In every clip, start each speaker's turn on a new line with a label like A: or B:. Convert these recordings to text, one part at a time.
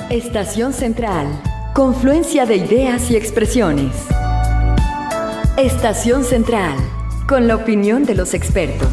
A: Estación Central, confluencia de ideas y expresiones. Estación Central, con la opinión de los expertos.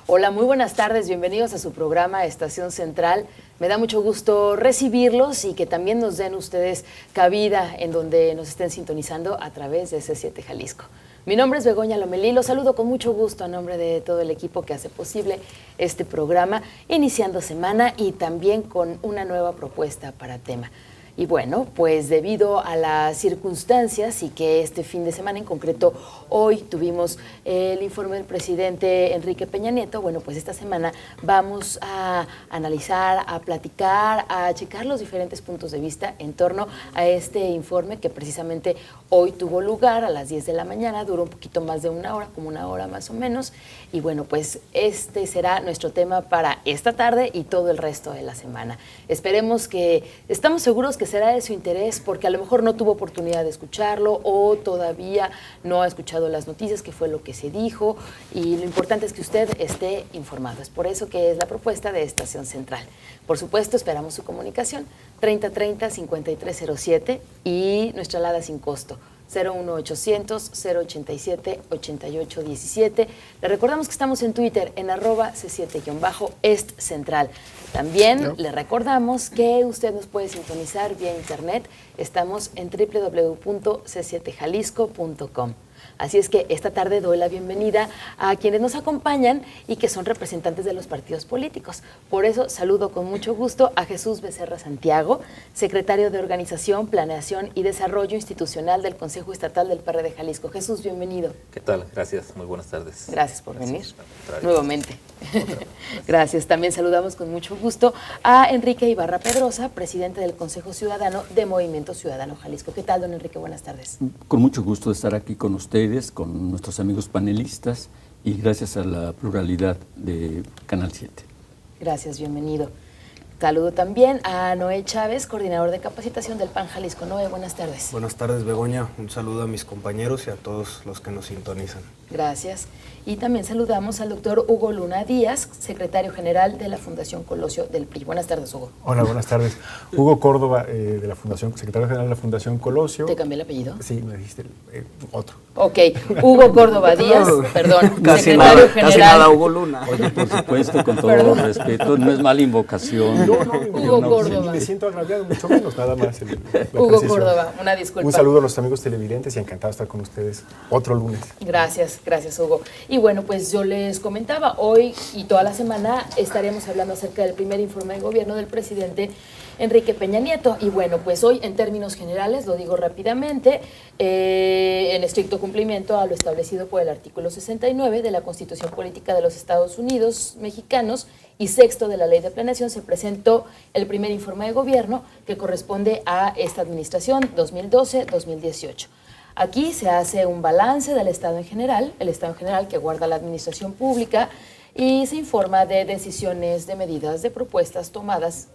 B: Hola, muy buenas tardes, bienvenidos a su programa Estación Central. Me da mucho gusto recibirlos y que también nos den ustedes cabida en donde nos estén sintonizando a través de C7 Jalisco. Mi nombre es Begoña Lomelí, los saludo con mucho gusto a nombre de todo el equipo que hace posible este programa, iniciando semana y también con una nueva propuesta para tema. Y bueno, pues debido a las circunstancias y que este fin de semana en concreto, hoy tuvimos el informe del presidente Enrique Peña Nieto, bueno, pues esta semana vamos a analizar, a platicar, a checar los diferentes puntos de vista en torno a este informe que precisamente hoy tuvo lugar a las 10 de la mañana, duró un poquito más de una hora, como una hora más o menos, y bueno, pues este será nuestro tema para esta tarde y todo el resto de la semana. Esperemos que, estamos seguros que será de su interés porque a lo mejor no tuvo oportunidad de escucharlo o todavía no ha escuchado las noticias, que fue lo que se dijo, y lo importante es que usted esté informado. Es por eso que es la propuesta de Estación Central. Por supuesto, esperamos su comunicación 3030-5307 y nuestra alada sin costo 01800-087-8817. Le recordamos que estamos en Twitter en @C7-EstCentral. También le recordamos que usted nos puede sintonizar vía internet. Estamos en www.c7jalisco.com. Así es que esta tarde doy la bienvenida a quienes nos acompañan y que son representantes de los partidos políticos. Por eso saludo con mucho gusto a Jesús Becerra Santiago, secretario de Organización, Planeación y Desarrollo Institucional del Consejo Estatal del PRD Jalisco. Jesús, bienvenido.
C: ¿Qué tal? Gracias, muy buenas tardes.
B: Gracias por venir nuevamente. Gracias. También saludamos con mucho gusto a Enrique Ibarra Pedrosa, presidente del Consejo Ciudadano de Movimiento Ciudadano Jalisco. ¿Qué tal, don Enrique? Buenas tardes.
D: Con mucho gusto de estar aquí con ustedes, con nuestros amigos panelistas y gracias a la pluralidad de Canal 7.
B: Gracias, bienvenido. Saludo también a Noé Chávez, coordinador de capacitación del PAN Jalisco. Noé, buenas tardes.
E: Buenas tardes, Begoña. Un saludo a mis compañeros y a todos los que nos sintonizan.
B: Gracias. Y también saludamos al doctor Hugo Luna Díaz, secretario general de la Fundación Colosio del PRI. Buenas tardes, Hugo.
F: Hola, buenas tardes. Hugo Córdoba, de la Fundación, secretario general de la Fundación Colosio.
B: ¿Te cambié el apellido?
F: Sí, me dijiste otro.
B: Ok, Hugo Córdoba Díaz, perdón,
E: Casi
B: secretario general.
E: Casi nada, Hugo Luna.
D: Oye, por supuesto, con todo respeto, no es mala invocación.
B: Hugo Córdoba.
F: Me siento agraviado, mucho menos, nada más.
B: Hugo Córdoba, una disculpa.
F: Un saludo a los amigos televidentes y encantado de estar con ustedes otro lunes.
B: Gracias, gracias, Hugo. Y bueno, pues yo les comentaba, hoy y toda la semana estaremos hablando acerca del primer informe de gobierno del presidente Enrique Peña Nieto. Y bueno, pues hoy en términos generales, lo digo rápidamente, en estricto cumplimiento a lo establecido por el artículo 69 de la Constitución Política de los Estados Unidos Mexicanos y sexto de la Ley de Planeación, se presentó el primer informe de gobierno que corresponde a esta administración 2012-2018. Aquí se hace un balance del Estado en general, el Estado en general que guarda la administración pública, y se informa de decisiones, de medidas, de propuestas tomadas,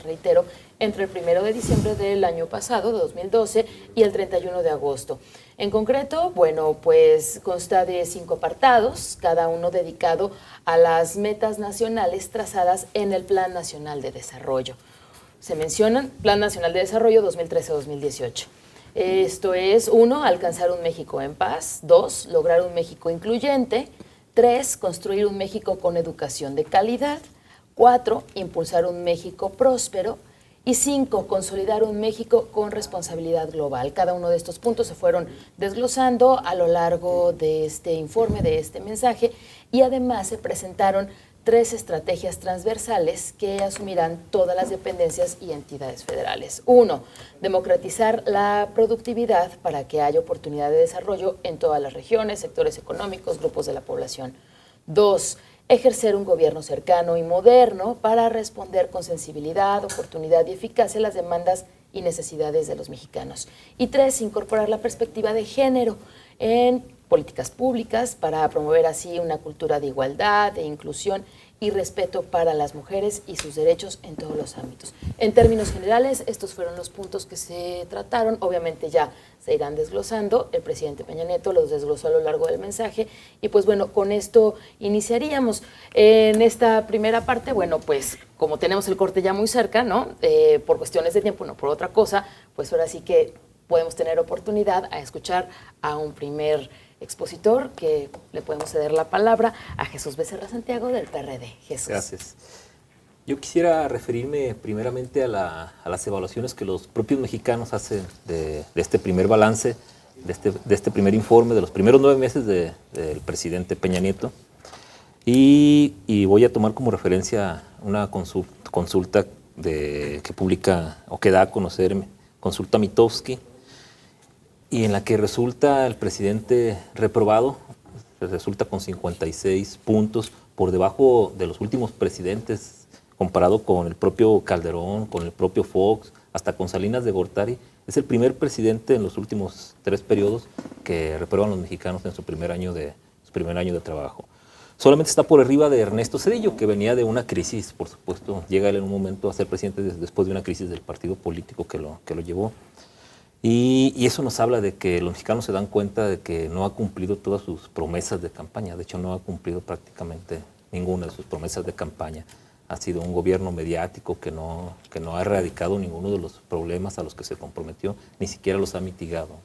B: reitero, entre el 1 de diciembre del año pasado, de 2012, y el 31 de agosto. En concreto, bueno, pues consta de 5 apartados, cada uno dedicado a las metas nacionales trazadas en el Plan Nacional de Desarrollo. Se mencionan Plan Nacional de Desarrollo 2013-2018. Esto es, 1, alcanzar un México en paz; 2, lograr un México incluyente; 3, construir un México con educación de calidad; 4, impulsar un México próspero; y 5, consolidar un México con responsabilidad global. Cada uno de estos puntos se fueron desglosando a lo largo de este informe, de este mensaje, y además se presentaron 3 estrategias transversales que asumirán todas las dependencias y entidades federales. 1, democratizar la productividad para que haya oportunidad de desarrollo en todas las regiones, sectores económicos, grupos de la población. 2, ejercer un gobierno cercano y moderno para responder con sensibilidad, oportunidad y eficacia a las demandas y necesidades de los mexicanos. Y 3, incorporar la perspectiva de género en políticas públicas para promover así una cultura de igualdad, de inclusión y respeto para las mujeres y sus derechos en todos los ámbitos. En términos generales, estos fueron los puntos que se trataron. Obviamente ya se irán desglosando. El presidente Peña Nieto los desglosó a lo largo del mensaje. Y pues bueno, con esto iniciaríamos. En esta primera parte, bueno, pues como tenemos el corte ya muy cerca, ¿no? Por cuestiones de tiempo, no por otra cosa, pues ahora sí que podemos tener oportunidad a escuchar a un primer expositor que le podemos ceder la palabra a Jesús Becerra Santiago del PRD. Jesús.
C: Gracias. Yo quisiera referirme primeramente a las evaluaciones que los propios mexicanos hacen de este primer balance, de este primer informe, de los primeros 9 meses del presidente Peña Nieto. Y voy a tomar como referencia una consulta que publica o que da a conocer Consulta Mitofsky, y en la que resulta el presidente reprobado, resulta con 56 puntos por debajo de los últimos presidentes, comparado con el propio Calderón, con el propio Fox, hasta con Salinas de Gortari. Es el primer presidente en los últimos 3 periodos que reprueban los mexicanos en su primer año de trabajo. Solamente está por arriba de Ernesto Zedillo, que venía de una crisis, por supuesto. Llega él en un momento a ser presidente después de una crisis del partido político que lo llevó. Y eso nos habla de que los mexicanos se dan cuenta de que no ha cumplido todas sus promesas de campaña. De hecho, no ha cumplido prácticamente ninguna de sus promesas de campaña. Ha sido un gobierno mediático que no ha erradicado ninguno de los problemas a los que se comprometió, ni siquiera los ha mitigado.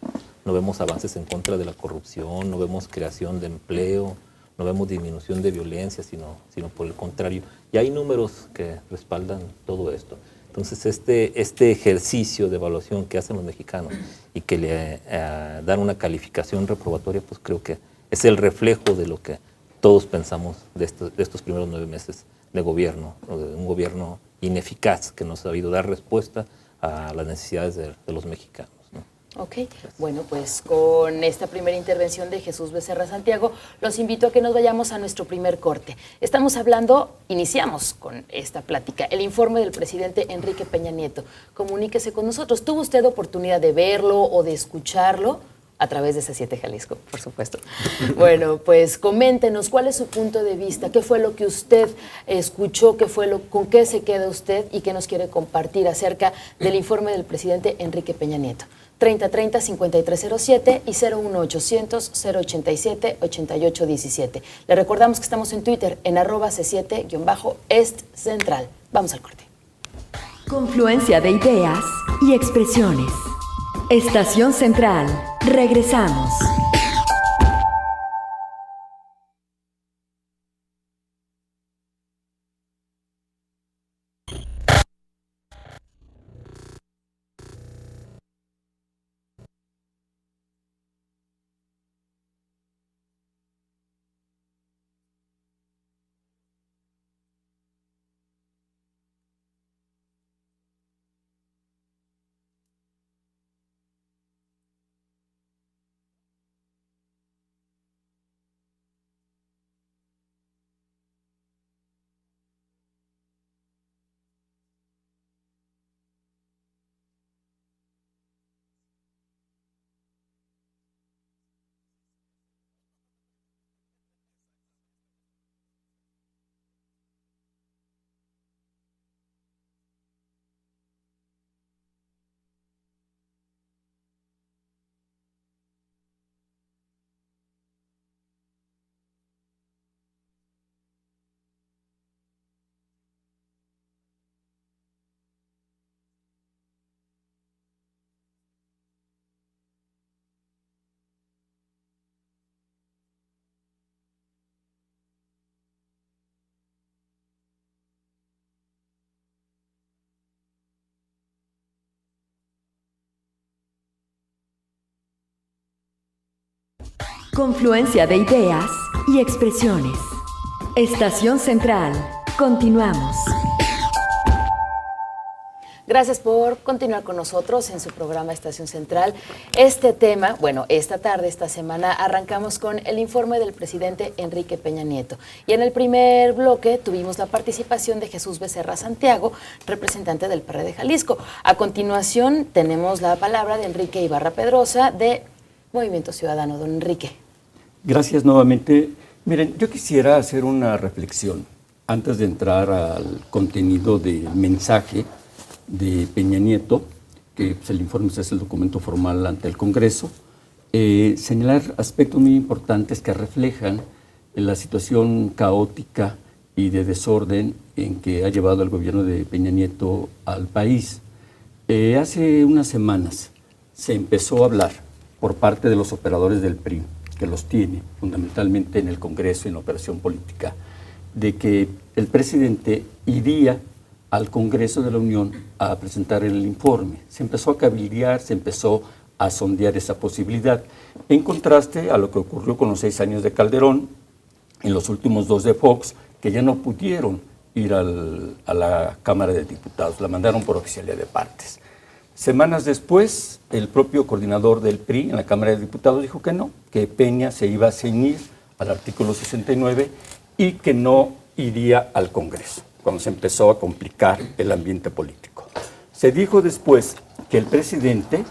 C: No vemos avances en contra de la corrupción, no vemos creación de empleo, no vemos disminución de violencia, sino por el contrario. Y hay números que respaldan todo esto. Entonces, este ejercicio de evaluación que hacen los mexicanos y que le dan una calificación reprobatoria, pues creo que es el reflejo de lo que todos pensamos de estos primeros 9 meses de gobierno, de un gobierno ineficaz que no ha sabido dar respuesta a las necesidades de los mexicanos, ¿no?
B: Ok, bueno, pues con esta primera intervención de Jesús Becerra Santiago, los invito a que nos vayamos a nuestro primer corte. Iniciamos con esta plática, el informe del presidente Enrique Peña Nieto. Comuníquese con nosotros. ¿Tuvo usted oportunidad de verlo o de escucharlo? A través de C7 Jalisco, por supuesto. Bueno, pues coméntenos cuál es su punto de vista, qué fue lo que usted escuchó, con qué se queda usted y qué nos quiere compartir acerca del informe del presidente Enrique Peña Nieto. 3030-5307 y 01800-087-8817. Le recordamos que estamos en Twitter en @C7-EstCentral. Vamos al corte.
A: Confluencia de ideas y expresiones. Estación Central. Regresamos. Confluencia de ideas y expresiones. Estación Central. Continuamos.
B: Gracias por continuar con nosotros en su programa Estación Central. Este tema, bueno, esta tarde, esta semana, arrancamos con el informe del presidente Enrique Peña Nieto. Y en el primer bloque tuvimos la participación de Jesús Becerra Santiago, representante del PRD Jalisco. A continuación tenemos la palabra de Enrique Ibarra Pedrosa, de Movimiento Ciudadano. Don Enrique.
D: Gracias nuevamente. Miren, yo quisiera hacer una reflexión. antes de entrar al contenido del mensaje de Peña Nieto, que pues, el informe es el documento formal ante el Congreso, señalar aspectos muy importantes que reflejan la situación caótica y de desorden en que ha llevado el gobierno de Peña Nieto al país. Hace unas semanas se empezó a hablar por parte de los operadores del PRI, que los tiene fundamentalmente en el Congreso y en la operación política, de que el presidente iría al Congreso de la Unión a presentar el informe. Se empezó a cabildear, se empezó a sondear esa posibilidad, en contraste a lo que ocurrió con los 6 años de Calderón, en los últimos 2 de Fox, que ya no pudieron ir a la Cámara de Diputados, la mandaron por oficialía de partes. Semanas después, el propio coordinador del PRI en la Cámara de Diputados dijo que no, que Peña se iba a ceñir al artículo 69 y que no iría al Congreso, cuando se empezó a complicar el ambiente político. Se dijo después que el presidente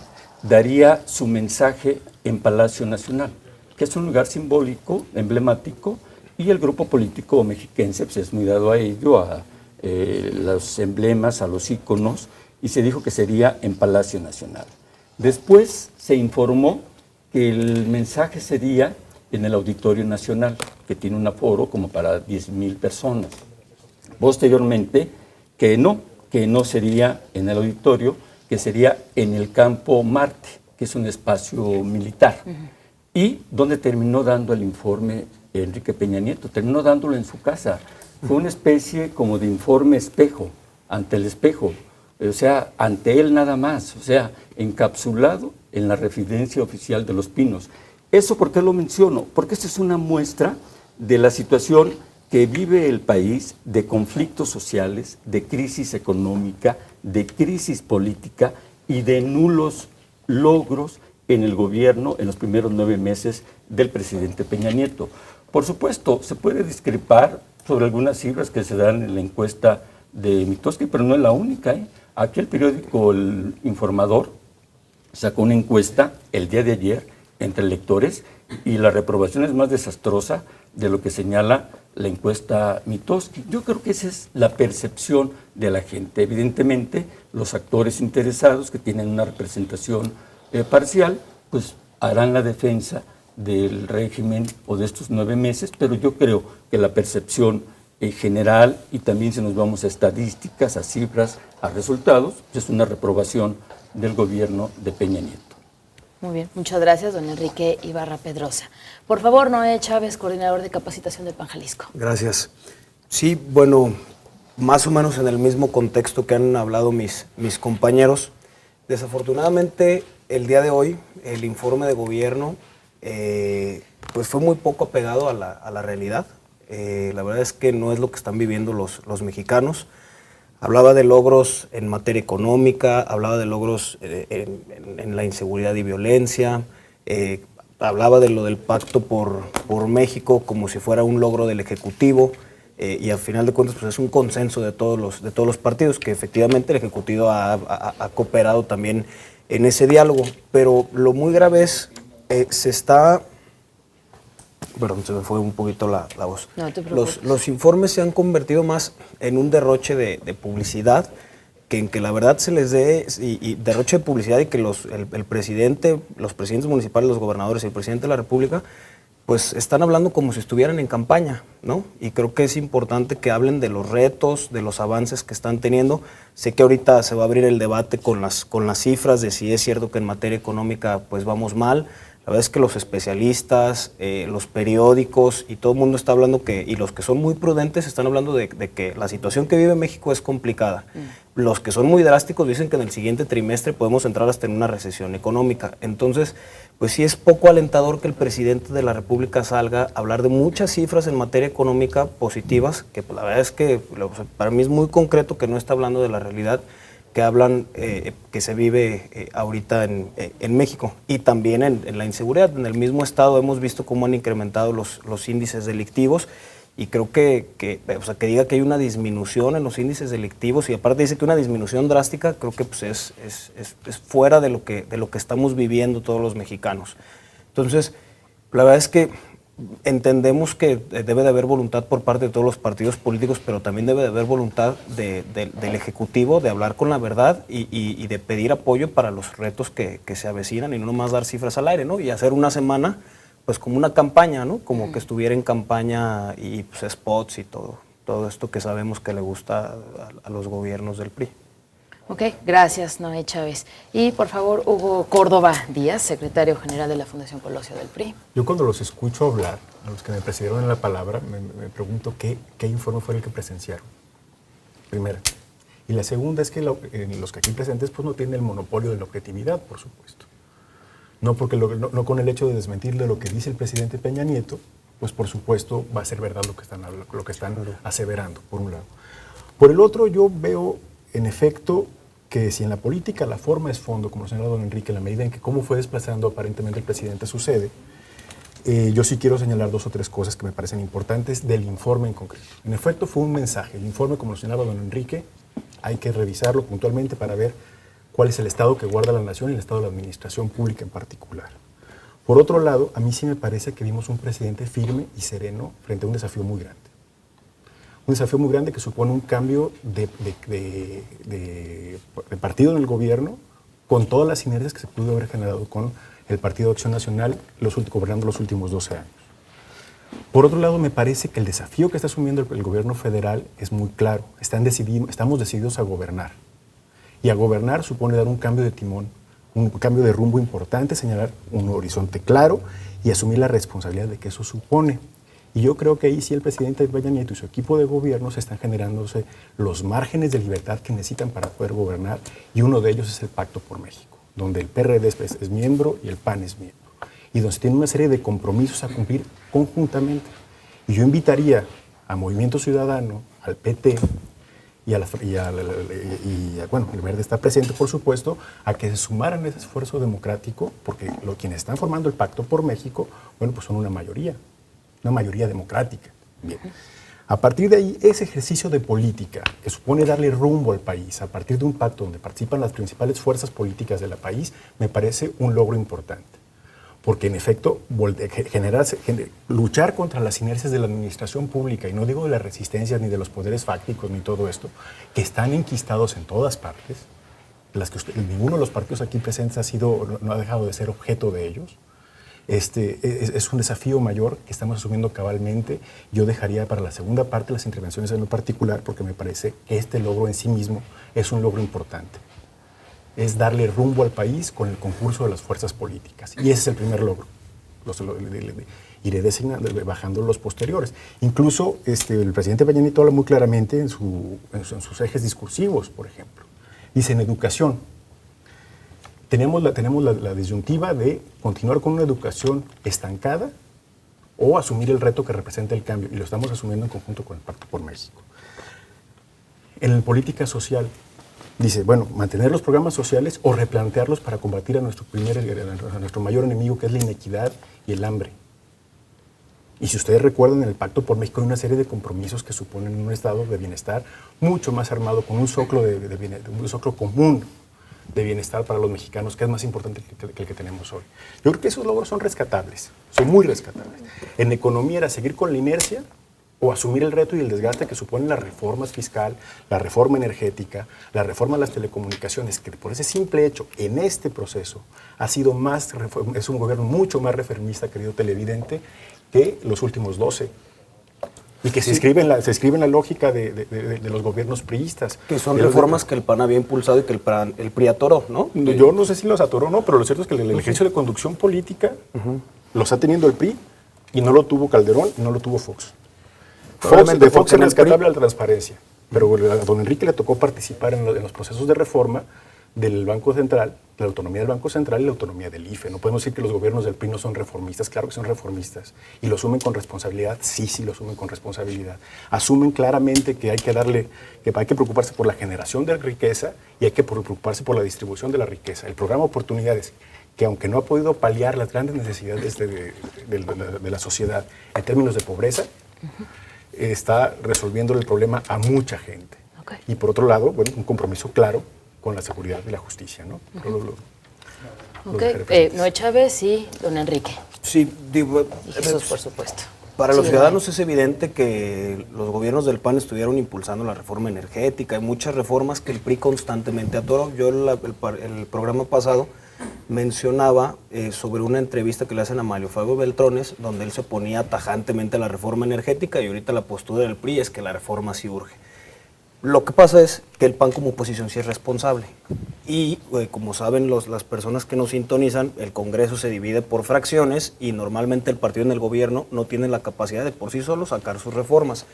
D: daría su mensaje en Palacio Nacional, que es un lugar simbólico, emblemático, y el grupo político mexiquense pues, es muy dado a ello, a los emblemas, a los íconos, y se dijo que sería en Palacio Nacional. Después se informó que el mensaje sería en el Auditorio Nacional, que tiene un aforo como para 10,000 personas. Posteriormente, que no sería en el auditorio, que sería en el Campo Marte, que es un espacio militar. Y donde terminó dando el informe Enrique Peña Nieto, terminó dándolo en su casa. Fue una especie como de informe espejo, ante el espejo, o sea, ante él nada más, o sea, encapsulado en la residencia oficial de Los Pinos. ¿Eso por qué lo menciono? Porque esta es una muestra de la situación que vive el país, de conflictos sociales, de crisis económica, de crisis política y de nulos logros en el gobierno en los primeros 9 meses del presidente Peña Nieto. Por supuesto, se puede discrepar sobre algunas cifras que se dan en la encuesta de Mitofsky, pero no es la única. Aquí el periódico El Informador sacó una encuesta el día de ayer entre electores y la reprobación es más desastrosa de lo que señala la encuesta Mitofsky. Yo creo que esa es la percepción de la gente. Evidentemente, los actores interesados que tienen una representación parcial, pues harán la defensa del régimen o de estos 9 meses, pero yo creo que la percepción general, y también si nos vamos a estadísticas, a cifras, a resultados, pues es una reprobación del gobierno de Peña Nieto.
B: Muy bien, muchas gracias, don Enrique Ibarra Pedrosa. Por favor, Noé Chávez, coordinador de capacitación de PAN Jalisco.
E: Gracias. Sí, bueno, más o menos en el mismo contexto que han hablado mis compañeros. Desafortunadamente, el día de hoy, el informe de gobierno pues fue muy poco apegado a la realidad. La verdad es que no es lo que están viviendo los mexicanos. Hablaba de logros en materia económica, hablaba de logros en la inseguridad y violencia, hablaba de lo del pacto por México como si fuera un logro del Ejecutivo, y al final de cuentas pues es un consenso de todos los partidos, que efectivamente el Ejecutivo ha cooperado también en ese diálogo. Pero lo muy grave es, perdón, se me fue un poquito la voz.
B: No te preocupes.
E: Los informes se han convertido más en un derroche de publicidad, que en que la verdad se les dé, y derroche de publicidad, y que el presidente, los presidentes municipales, los gobernadores y el presidente de la República, pues están hablando como si estuvieran en campaña, ¿no? Y creo que es importante que hablen de los retos, de los avances que están teniendo. Sé que ahorita se va a abrir el debate con las cifras de si es cierto que en materia económica pues vamos mal. La verdad es que los especialistas, los periódicos y todo el mundo está hablando y los que son muy prudentes están hablando de que la situación que vive México es complicada. Los que son muy drásticos dicen que en el siguiente trimestre podemos entrar hasta en una recesión económica. Entonces, pues sí es poco alentador que el presidente de la República salga a hablar de muchas cifras en materia económica positivas, que la verdad es que para mí es muy concreto que no está hablando de la realidad que hablan, que se vive ahorita en México, y también en la inseguridad. En el mismo estado hemos visto cómo han incrementado los índices delictivos, y creo que diga que hay una disminución en los índices delictivos, y aparte dice que una disminución drástica, creo que pues es fuera de lo que estamos viviendo todos los mexicanos. Entonces, la verdad es que entendemos que debe de haber voluntad por parte de todos los partidos políticos, pero también debe de haber voluntad del Ejecutivo de hablar con la verdad y de pedir apoyo para los retos que se avecinan y no nomás dar cifras al aire, ¿no? Y hacer una semana, pues como una campaña, ¿no? Como que estuviera en campaña y pues, spots y todo esto que sabemos que le gusta a los gobiernos del PRI.
B: Ok, gracias, Noé Chávez. Y por favor, Hugo Córdoba Díaz, secretario general de la Fundación Colosio del PRI.
F: Yo cuando los escucho hablar, a los que me precedieron en la palabra, me pregunto qué informe fue el que presenciaron. Primera. Y la segunda es que los que aquí presentes pues no tienen el monopolio de la objetividad, por supuesto. No, porque no con el hecho de desmentir de lo que dice el presidente Peña Nieto, pues por supuesto va a ser verdad lo que están aseverando, por un lado. Por el otro, yo veo en efecto que si en la política la forma es fondo, como señaló don Enrique, en la medida en que cómo fue desplazando aparentemente el presidente sucede, yo sí quiero señalar 2 o 3 cosas que me parecen importantes del informe en concreto. En efecto fue un mensaje. El informe, como lo señalaba don Enrique, hay que revisarlo puntualmente para ver cuál es el estado que guarda la nación y el estado de la administración pública en particular. Por otro lado, a mí sí me parece que vimos un presidente firme y sereno frente a un desafío muy grande. Un desafío muy grande que supone un cambio de partido en el gobierno con todas las sinergias que se pudo haber generado con el Partido de Acción Nacional gobernando los últimos 12 años. Por otro lado, me parece que el desafío que está asumiendo el gobierno federal es muy claro. Estamos decididos a gobernar. Y a gobernar supone dar un cambio de timón, un cambio de rumbo importante, señalar un horizonte claro y asumir la responsabilidad de que eso supone. Y yo creo que ahí sí el presidente Peña Nieto y su equipo de gobierno se están generándose los márgenes de libertad que necesitan para poder gobernar, y uno de ellos es el Pacto por México, donde el PRD es miembro y el PAN es miembro, y donde se tiene una serie de compromisos a cumplir conjuntamente. Y yo invitaría a Movimiento Ciudadano, al PT bueno, el Verde está presente, por supuesto, a que se sumaran a ese esfuerzo democrático, porque quienes están formando el Pacto por México, bueno, pues son una mayoría democrática. Bien. A partir de ahí, ese ejercicio de política que supone darle rumbo al país a partir de un pacto donde participan las principales fuerzas políticas del país, me parece un logro importante. Porque en efecto, luchar contra las inercias de la administración pública, y no digo de las resistencias ni de los poderes fácticos ni todo esto, que están enquistados en todas partes, ninguno de los partidos aquí presentes no ha dejado de ser objeto de ellos. Es un desafío mayor que estamos asumiendo cabalmente. Yo dejaría para la segunda parte las intervenciones en lo particular, porque me parece que este logro en sí mismo es un logro importante. Es darle rumbo al país con el concurso de las fuerzas políticas. Y ese es el primer logro. Iré bajando los posteriores. Incluso el presidente Peña Nieto habla muy claramente en sus ejes discursivos, por ejemplo. Dice, en educación, tenemos la disyuntiva de continuar con una educación estancada o asumir el reto que representa el cambio, y lo estamos asumiendo en conjunto con el Pacto por México. En política social, dice, bueno, mantener los programas sociales o replantearlos para combatir a nuestro mayor enemigo, que es la inequidad y el hambre. Y si ustedes recuerdan, en el Pacto por México hay una serie de compromisos que suponen un estado de bienestar mucho más armado, con un soclo un soclo común de bienestar para los mexicanos, que es más importante que el que tenemos hoy. Yo creo que esos logros son rescatables, son muy rescatables. En economía era seguir con la inercia o asumir el reto y el desgaste que suponen las reformas fiscal, la reforma energética, la reforma de las telecomunicaciones, que por ese simple hecho, en este proceso, es un gobierno mucho más reformista, querido televidente, que los últimos 12. Y que se inscribe en la lógica de los gobiernos priistas.
E: Que son reformas que el PAN había impulsado y que el PRI atoró, ¿no?
F: Yo no sé si los atoró o no, pero lo cierto es que el ejercicio de conducción política lo está teniendo el PRI, y no lo tuvo Calderón y no lo tuvo Fox. Fox es rescatable a la transparencia, pero a don Enrique le tocó participar en los procesos de reforma del Banco Central, la autonomía del Banco Central y la autonomía del IFE. No podemos decir que los gobiernos del PRI no son reformistas, claro que son reformistas. ¿Y lo asumen con responsabilidad? Sí, lo asumen con responsabilidad. Asumen claramente que hay que preocuparse por la generación de riqueza y hay que preocuparse por la distribución de la riqueza. El programa Oportunidades, que aunque no ha podido paliar las grandes necesidades de la sociedad en términos de pobreza, está resolviendo el problema a mucha gente. Okay. Y por otro lado, bueno, un compromiso claro con la seguridad y la justicia, ¿no?
B: Noé Chávez y don Enrique.
E: Sí, digo,
B: Jesús, por supuesto.
E: para
B: Sí,
E: los ciudadanos
B: ¿no?
E: es evidente que los gobiernos del PAN estuvieron impulsando la reforma energética y muchas reformas que el PRI constantemente atoró. Yo el programa pasado mencionaba sobre una entrevista que le hacen a Mario Fabio Beltrones, donde él se oponía tajantemente a la reforma energética y ahorita la postura del PRI es que la reforma sí urge. Lo que pasa es que el PAN como oposición sí es responsable y como saben las personas que nos sintonizan, el Congreso se divide por fracciones y normalmente el partido en el gobierno no tiene la capacidad de por sí solo sacar sus reformas.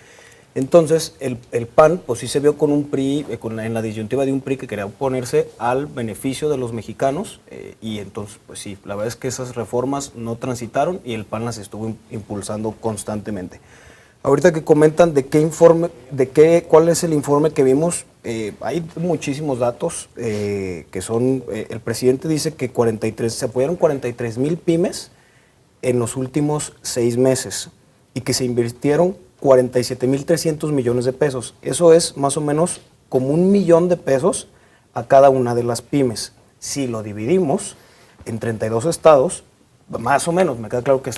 E: Entonces el PAN pues sí se vio con un PRI, en la disyuntiva de un PRI que quería oponerse al beneficio de los mexicanos y entonces pues sí, la verdad es que esas reformas no transitaron y el PAN las estuvo impulsando constantemente. Ahorita que comentan de qué informe, cuál es el informe que vimos, hay muchísimos datos que son, el presidente dice que se apoyaron 43,000 pymes en los últimos 6 meses y que se invirtieron 47,300 millones de pesos. Eso es más o menos como 1 millón de pesos a cada una de las pymes. Si lo dividimos en 32 estados, más o menos, me queda claro que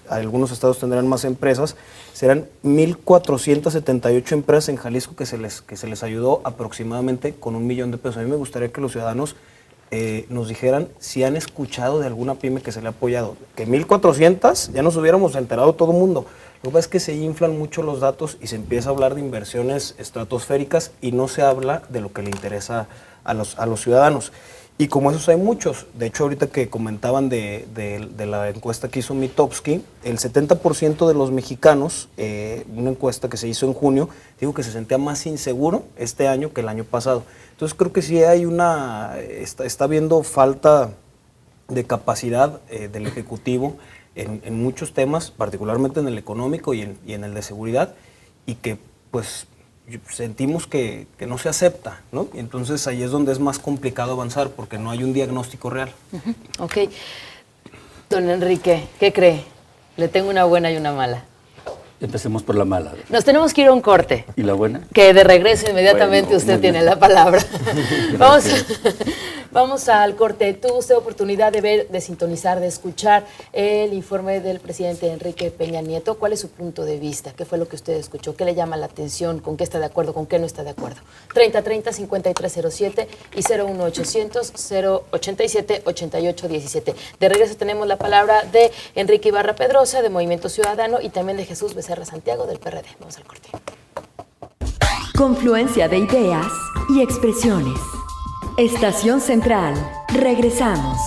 E: algunos estados tendrán más empresas, serán 1,478 empresas en Jalisco que se les ayudó aproximadamente con 1 millón de pesos. A mí me gustaría que los ciudadanos nos dijeran si han escuchado de alguna pyme que se le ha apoyado. Que 1,400 ya nos hubiéramos enterado todo el mundo. Lo que pasa es que se inflan mucho los datos y se empieza a hablar de inversiones estratosféricas y no se habla de lo que le interesa a los ciudadanos. Y como esos hay muchos, de hecho ahorita que comentaban de la encuesta que hizo Mitofsky, el 70% de los mexicanos, una encuesta que se hizo en junio, dijo que se sentía más inseguro este año que el año pasado. Entonces creo que sí hay está habiendo falta de capacidad del Ejecutivo en muchos temas, particularmente en el económico y en el de seguridad, y que pues sentimos que no se acepta, ¿no? Y entonces ahí es donde es más complicado avanzar porque no hay un diagnóstico real.
B: Ok. Don Enrique, ¿qué cree? Le tengo una buena y una mala.
D: Empecemos por la mala.
B: Nos tenemos que ir a un corte.
D: ¿Y la buena?
B: Que de regreso inmediatamente
D: Bueno,
B: usted
D: muy
B: tiene
D: bien.
B: la palabra. Vamos al corte. Tuvo usted oportunidad de ver, de sintonizar, de escuchar el informe del presidente Enrique Peña Nieto. ¿Cuál es su punto de vista? ¿Qué fue lo que usted escuchó? ¿Qué le llama la atención? ¿Con qué está de acuerdo? ¿Con qué no está de acuerdo? 3030-5307 y 01800-087-8817. De regreso tenemos la palabra de Enrique Ibarra Pedrosa, de Movimiento Ciudadano, y también de Jesús Becerra Santiago, del PRD. Vamos al corte.
A: Confluencia de ideas y expresiones. Estación Central. Regresamos.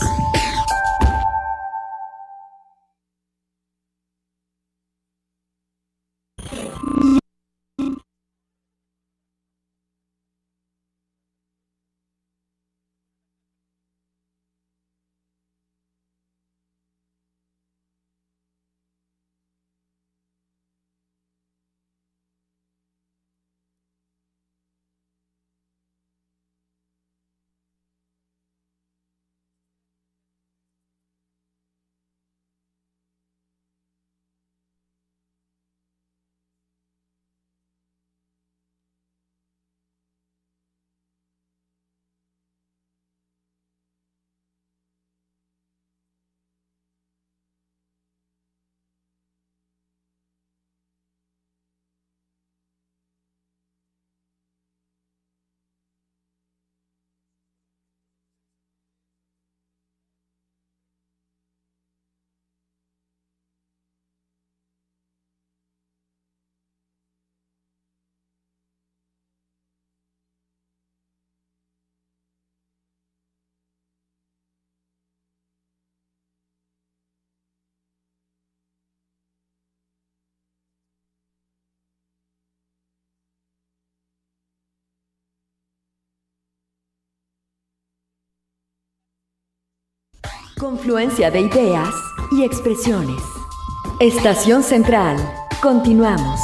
A: Confluencia de ideas y expresiones. Estación Central. Continuamos.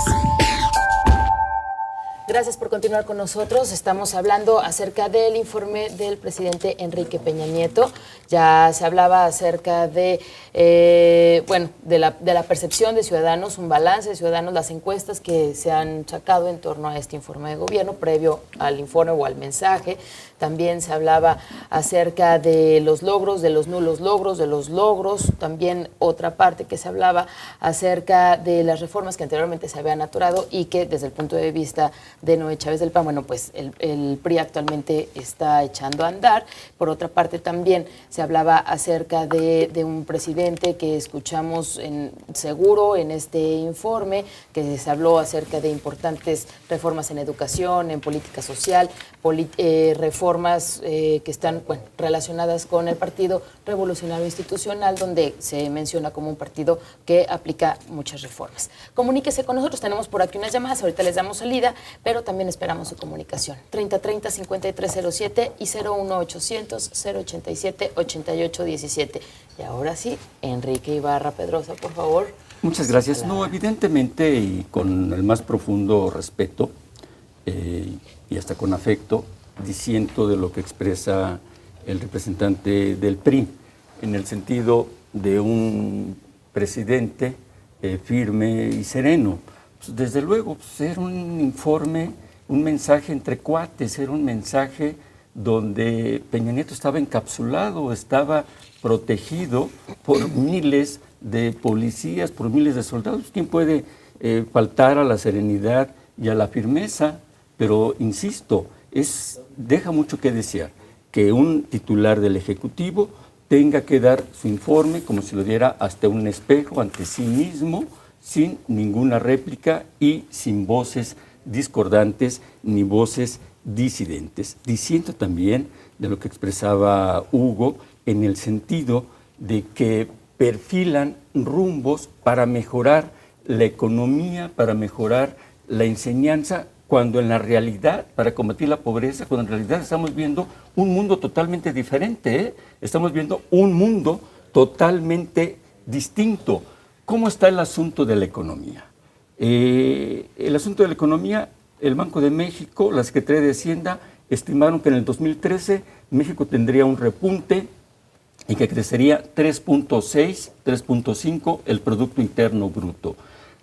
B: Gracias por continuar con nosotros. Estamos hablando acerca del informe del presidente Enrique Peña Nieto. Ya se hablaba acerca de, de la percepción de ciudadanos, un balance de ciudadanos, las encuestas que se han sacado en torno a este informe de gobierno previo al informe o al mensaje. También se hablaba acerca de los logros, de los nulos logros, de los logros. También otra parte que se hablaba acerca de las reformas que anteriormente se habían atorado y que desde el punto de vista de Noé Chávez del PAN, bueno, pues el PRI actualmente está echando a andar. Por otra parte también se hablaba acerca de un presidente que escuchamos seguro en este informe, que se habló acerca de importantes reformas en educación, en política social, reformas que están relacionadas con el Partido Revolucionario Institucional, donde se menciona como un partido que aplica muchas reformas. Comuníquese con nosotros, tenemos por aquí unas llamadas, ahorita les damos salida, pero también esperamos su comunicación. 3030-5307 y 01800-087-8817. Y ahora sí, Enrique Ibarra Pedrosa, por favor.
D: Muchas gracias. No, evidentemente y con el más profundo respeto y hasta con afecto, disiento de lo que expresa el representante del PRI, en el sentido de un presidente firme y sereno. Pues, desde luego, pues, era un informe, un mensaje entre cuates, era un mensaje donde Peña Nieto estaba encapsulado, estaba protegido por miles de policías, por miles de soldados. ¿Quién puede faltar a la serenidad y a la firmeza? Pero, insisto, deja mucho que desear que un titular del Ejecutivo tenga que dar su informe como si lo diera hasta un espejo ante sí mismo, sin ninguna réplica y sin voces discordantes ni voces disidentes. Diciendo también de lo que expresaba Hugo en el sentido de que perfilan rumbos para mejorar la economía, para mejorar la enseñanza, cuando en la realidad, para combatir la pobreza, cuando en realidad estamos viendo un mundo totalmente diferente, ¿eh? Estamos viendo un mundo totalmente distinto. ¿Cómo está el asunto de la economía? El asunto de la economía, el Banco de México, la Secretaría de Hacienda, estimaron que en el 2013 México tendría un repunte y que crecería 3.6, 3.5 el Producto Interno Bruto.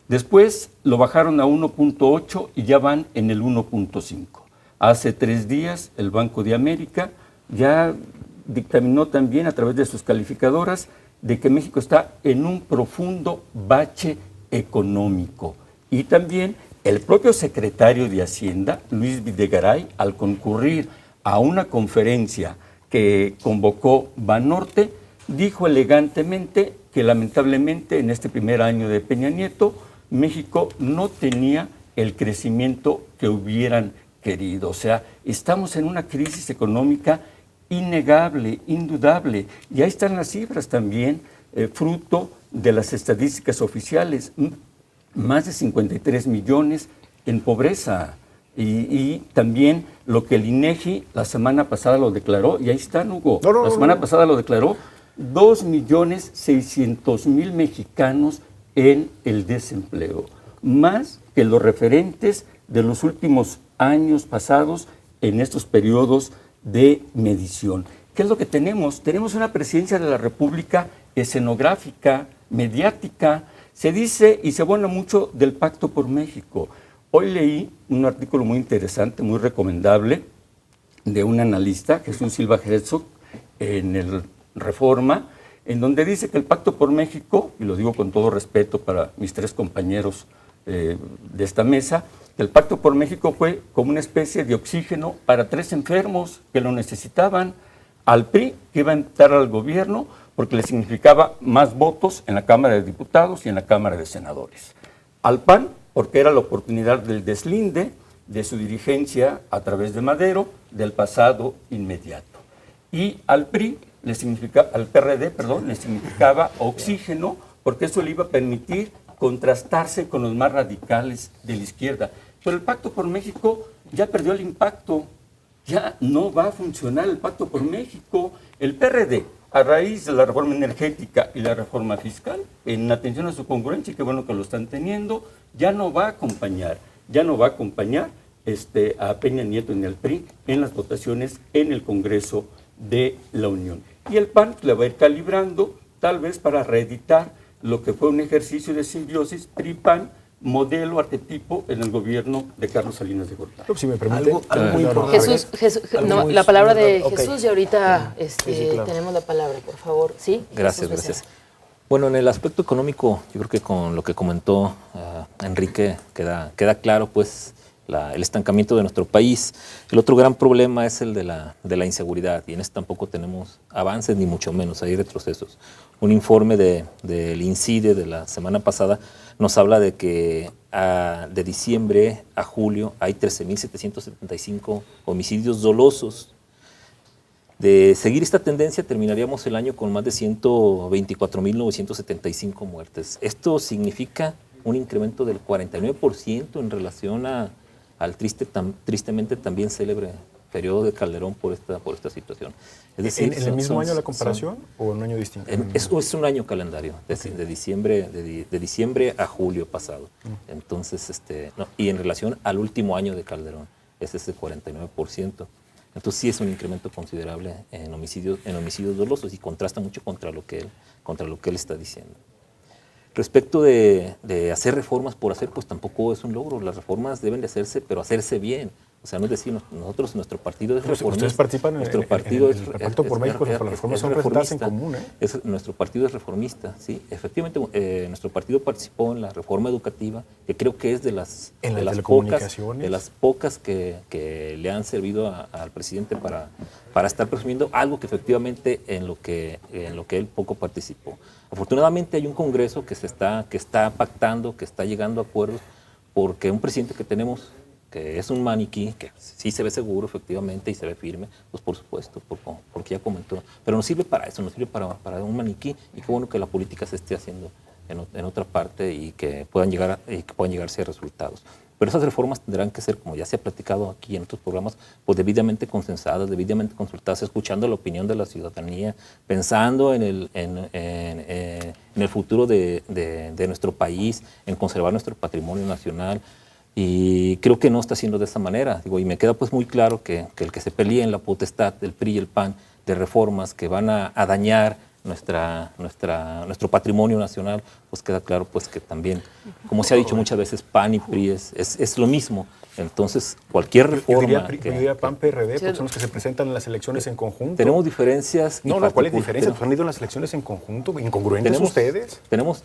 D: Después lo bajaron a 1.8 y ya van en el 1.5. Hace 3 días el Banco de América ya dictaminó también a través de sus calificadoras de que México está en un profundo bache económico. Y también el propio secretario de Hacienda, Luis Videgaray, al concurrir a una conferencia que convocó Banorte, dijo elegantemente que lamentablemente en este primer año de Peña Nieto, México no tenía el crecimiento que hubieran querido. O sea, estamos en una crisis económica innegable, indudable. Y ahí están las cifras también, fruto de las estadísticas oficiales. Más de 53 millones en pobreza. Y también lo que el INEGI la semana pasada lo declaró, y ahí están, Hugo, la semana pasada lo declaró, 2.600.000 mexicanos en el desempleo, más que los referentes de los últimos años pasados en estos periodos de medición. ¿Qué es lo que tenemos? Tenemos una presidencia de la República escenográfica, mediática. Se dice y se habla mucho del Pacto por México. Hoy leí un artículo muy interesante, muy recomendable, de un analista, Jesús Silva Herzog, en el Reforma, en donde dice que el Pacto por México, y lo digo con todo respeto para mis 3 compañeros de esta mesa, el Pacto por México fue como una especie de oxígeno para 3 enfermos que lo necesitaban: al PRI, que iba a entrar al gobierno porque le significaba más votos en la Cámara de Diputados y en la Cámara de Senadores; al PAN, porque era la oportunidad del deslinde de su dirigencia a través de Madero del pasado inmediato; y al PRI, al PRD, le significaba oxígeno, porque eso le iba a permitir contrastarse con los más radicales de la izquierda. Pero el Pacto por México ya perdió el impacto, ya no va a funcionar el Pacto por México. El PRD, a raíz de la reforma energética y la reforma fiscal, en atención a su congruencia, y qué bueno que lo están teniendo, ya no va a acompañar a Peña Nieto en el PRI en las votaciones en el Congreso de la Unión. Y el PAN le va a ir calibrando, tal vez para reeditar lo que fue un ejercicio de simbiosis PRI-PAN, modelo, arquetipo en el gobierno de Carlos Salinas de Gortari.
F: Si me permite.
E: Algo muy importante.
B: No, la palabra de
E: Ok.
B: Jesús y ahorita
E: claro.
B: tenemos la palabra, por favor. ¿Sí?
C: Gracias,
B: Jesús
C: gracias. Bueno, en el aspecto económico, yo creo que con lo que comentó Enrique queda claro, pues, el estancamiento de nuestro país. El otro gran problema es el de la inseguridad, y en este tampoco tenemos avances, ni mucho menos, hay retrocesos. Un informe del INCIDE de la semana pasada nos habla de que de diciembre a julio hay 13.775 homicidios dolosos. De seguir esta tendencia, terminaríamos el año con más de 124.975 muertes. Esto significa un incremento del 49% en relación al tristemente también célebre periodo de Calderón por esta situación. Es decir,
F: ¿En el mismo año la comparación o en un año distinto?
C: Es un año calendario, de diciembre a julio pasado. Entonces, y en relación al último año de Calderón, es ese 49%. Entonces sí es un incremento considerable en homicidios dolosos, y contrasta mucho contra lo que él está diciendo. Respecto de hacer reformas por hacer, pues tampoco es un logro. Las reformas deben de hacerse, pero hacerse bien. O sea, no es decir, nuestro partido es reformista.
F: Ustedes participan en el Pacto por México, las reformas son presentadas en común, ¿eh?
C: Nuestro partido es reformista, sí. Efectivamente, nuestro partido participó en la reforma educativa, que creo que es de las pocas que le han servido al presidente para estar presumiendo algo que efectivamente en lo que él poco participó. Afortunadamente hay un Congreso que está pactando, que está llegando a acuerdos, porque un presidente que tenemos, que es un maniquí, que sí se ve seguro efectivamente y se ve firme, pues por supuesto, porque ya comentó, pero no sirve para eso, no sirve para un maniquí, y qué bueno que la política se esté haciendo en otra parte y que puedan llegarse a resultados. Pero esas reformas tendrán que ser, como ya se ha platicado aquí en otros programas, pues debidamente consensadas, debidamente consultadas, escuchando la opinión de la ciudadanía, pensando en el futuro de nuestro país, en conservar nuestro patrimonio nacional. Y creo que no está haciendo de esa manera. Y me queda pues muy claro que el que se pelee en la potestad del PRI y el PAN de reformas que van a dañar nuestro patrimonio nacional, pues queda claro pues que también, como se ha dicho muchas veces, PAN y PRI es lo mismo. Entonces, cualquier reforma...
F: Yo diría PAN, PRD, porque son los que se presentan en las elecciones en conjunto.
C: Tenemos diferencias...
F: ¿Cuáles diferencias? ¿Pues han ido en las elecciones en conjunto? ¿Incongruentes ustedes?
C: Tenemos,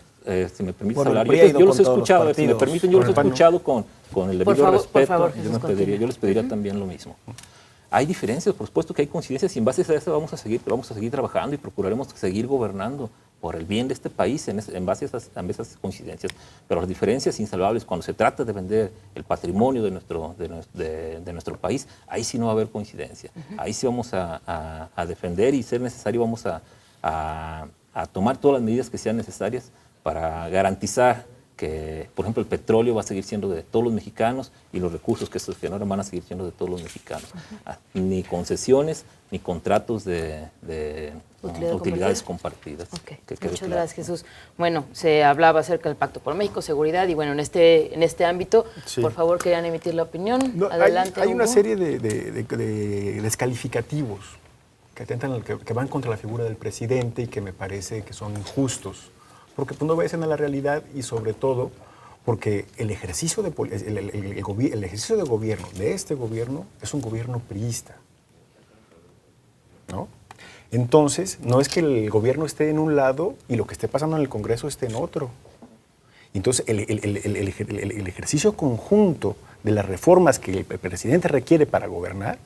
C: si me permites hablar, yo los he escuchado, si me permiten, yo los he escuchado con el debido respeto. Yo les pediría también lo mismo. Hay diferencias, por supuesto que hay coincidencias, y en base a eso vamos a seguir trabajando y procuraremos seguir gobernando por el bien de este país en base a esas coincidencias. Pero las diferencias insalvables, cuando se trata de vender el patrimonio de nuestro país, ahí sí no va a haber coincidencia. Ahí sí vamos a defender, y ser necesario vamos a tomar todas las medidas que sean necesarias para garantizar que, por ejemplo, el petróleo va a seguir siendo de todos los mexicanos, y los recursos que se generan van a seguir siendo de todos los mexicanos. Ni concesiones, ni contratos de utilidades compartidas.
B: Okay. Muchas gracias, Jesús. Bueno, se hablaba acerca del Pacto por México, seguridad, y bueno, en este ámbito, por favor, querían emitir la opinión.
F: No,
B: adelante,
F: hay una serie de descalificativos que van contra la figura del presidente y que me parece que son injustos, porque pues, no obedecen a la realidad, y sobre todo porque el ejercicio de gobierno de este gobierno es un gobierno priista, ¿no? Entonces, no es que el gobierno esté en un lado y lo que esté pasando en el Congreso esté en otro. Entonces, el ejercicio conjunto de las reformas que el presidente requiere para gobernar,